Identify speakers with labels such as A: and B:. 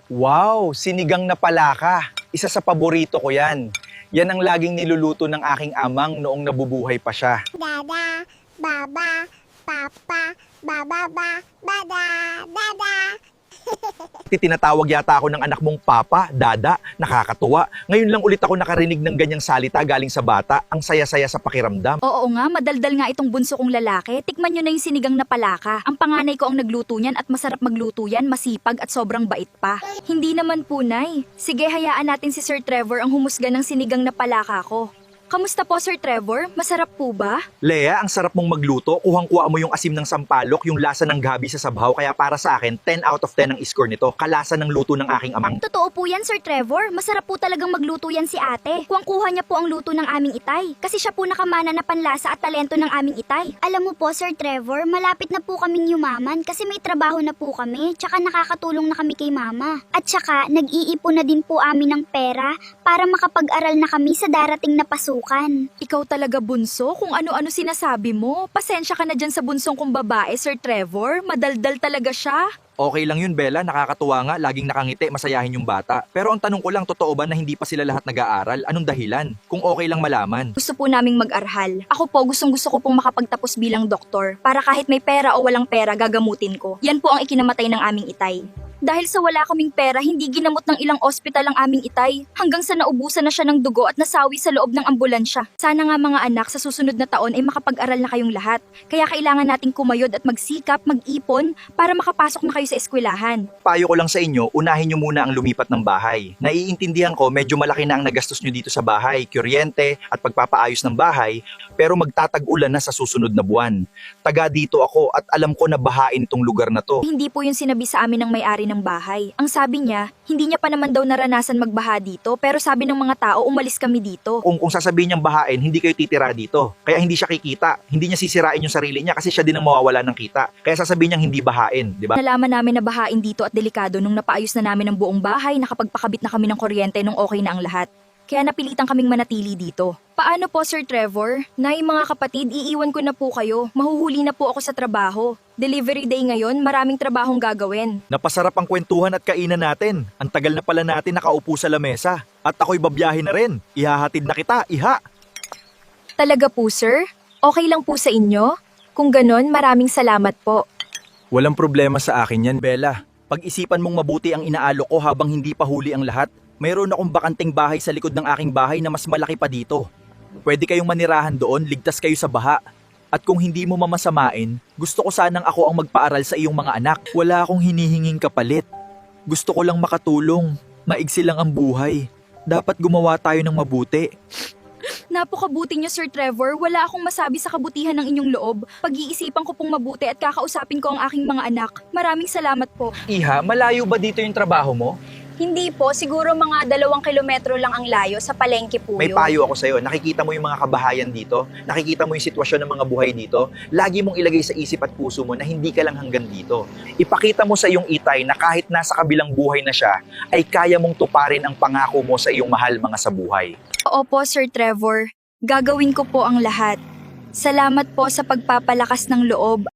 A: Wow, sinigang na palaka. Isa sa paborito ko yan. Yan ang laging niluluto ng aking amang noong nabubuhay pa siya.
B: Dada, baba, papa, bababa, bada, dada.
A: Tinatawag yata ako ng anak mong papa, dada, nakakatuwa. Ngayon lang ulit ako nakarinig ng ganyang salita galing sa bata. Ang saya-saya sa pakiramdam.
C: Oo nga, madaldal nga itong bunso kong lalaki. Tikman nyo na yung sinigang na palaka. Ang panganay ko ang nagluto niyan at masarap magluto yan, masipag at sobrang bait pa. Hindi naman po, Nay. Sige, hayaan natin si Sir Trevor ang humusga ng sinigang na palaka ko. Kamusta po, Sir Trevor? Masarap po ba?
A: Lea, ang sarap mong magluto. Kuhang-kuha mo yung asim ng sampalok, yung lasa ng gabi sa sabaw. Kaya para sa akin, 10 out of 10 ang score nito. Kalasa ng luto ng aking amang.
C: Totoo po yan, Sir Trevor. Masarap po talagang magluto yan si ate. Kuwang-kuha niya po ang luto ng aming itay. Kasi siya po nakamana na panlasa at talento ng aming itay.
B: Alam mo po, Sir Trevor, malapit na po kaming yumaman kasi may trabaho na po kami, tsaka nakakatulong na kami kay mama. At tsaka, nag-iipon na din po amin ng pera para makapag-aral na kami sa darating na pasukan.
C: Ikaw talaga bunso, kung ano-ano sinasabi mo. Pasensya ka na dyan sa bunsong kong babae, Sir Trevor. Madaldal talaga siya.
A: Okay lang yun, Bella. Nakakatuwa nga. Laging nakangiti, masayahin yung bata. Pero ang tanong ko lang, totoo ba na hindi pa sila lahat nag-aaral? Anong dahilan? Kung okay lang malaman.
C: Gusto po naming mag-aral. Ako po, gustong-gusto ko pong makapagtapos bilang doktor para kahit may pera o walang pera, gagamutin ko. Yan po ang ikinamatay ng aming itay. Dahil sa wala kaming pera, hindi ginamot ng ilang ospital ang aming itay. Hanggang sa naubusan na siya ng dugo at nasawi sa loob ng ambulansya. Sana nga mga anak, sa susunod na taon ay makapag-aral na kayong lahat. Kaya kailangan nating kumayod at magsikap, mag-ipon para makapasok na kayo sa eskwelahan.
A: Payo ko lang sa inyo, unahin nyo muna ang lumipat ng bahay. Naiintindihan ko, medyo malaki na ang nagastos nyo dito sa bahay, kuryente at pagpapaayos ng bahay, pero magtatag-ulan na sa susunod na buwan. Taga dito ako at alam ko na bahain itong lugar na to.
C: Hindi po yung sinabi sa amin ng may-ari ng bahay. Ang sabi niya, hindi niya pa naman daw naranasan magbaha dito, pero sabi ng mga tao, umalis kami dito.
A: Kung sasabihin niyang bahain, hindi kayo titira dito. Kaya hindi siya kikita. Hindi niya sisirain yung sarili niya kasi siya din ang mawawala ng kita. Kaya sasabihin niyang hindi bahain, di ba?
C: Nalaman namin na bahain dito at delikado nung napaayos na namin ang buong bahay, nakapagpakabit na kami ng kuryente nung okay na ang lahat. Kaya napilitan kaming manatili dito. Paano po, Sir Trevor? Nay, mga kapatid, iiwan ko na po kayo. Mahuhuli na po ako sa trabaho. Delivery day ngayon, maraming trabahong gagawin.
A: Napasarap ang kwentuhan at kainan natin. Ang tagal na pala natin nakaupo sa lamesa. At ako'y babiyahe na rin. Ihahatid na kita, iha!
C: Talaga po, sir? Okay lang po sa inyo? Kung ganon, maraming salamat po.
A: Walang problema sa akin yan, Bella. Pag-isipan mong mabuti ang inaalok ko habang hindi pa huli ang lahat. Mayroon akong bakanting bahay sa likod ng aking bahay na mas malaki pa dito. Pwede kayong manirahan doon, ligtas kayo sa baha. At kung hindi mo mamasamain, gusto ko sanang ako ang magpaaral sa iyong mga anak. Wala akong hinihinging kapalit. Gusto ko lang makatulong. Maigsi lang ang buhay. Dapat gumawa tayo ng mabuti.
C: Napakabuti niyo, Sir Trevor. Wala akong masabi sa kabutihan ng inyong loob. Pag-iisipan ko pong mabuti at kakausapin ko ang aking mga anak. Maraming salamat po.
A: Iha, malayo ba dito yung trabaho mo?
C: Hindi po, siguro mga 2 kilometro lang ang layo sa palengke po
A: May
C: yun.
A: payo ako sa'yo. Nakikita mo yung mga kabahayan dito? Nakikita mo yung sitwasyon ng mga buhay dito? Lagi mong ilagay sa isip at puso mo na hindi ka lang hanggang dito. Ipakita mo sa iyong itay na kahit nasa kabilang buhay na siya, ay kaya mong tuparin ang pangako mo sa iyong mahal mga sa buhay.
C: Opo, Sir Trevor. Gagawin ko po ang lahat. Salamat po sa pagpapalakas ng loob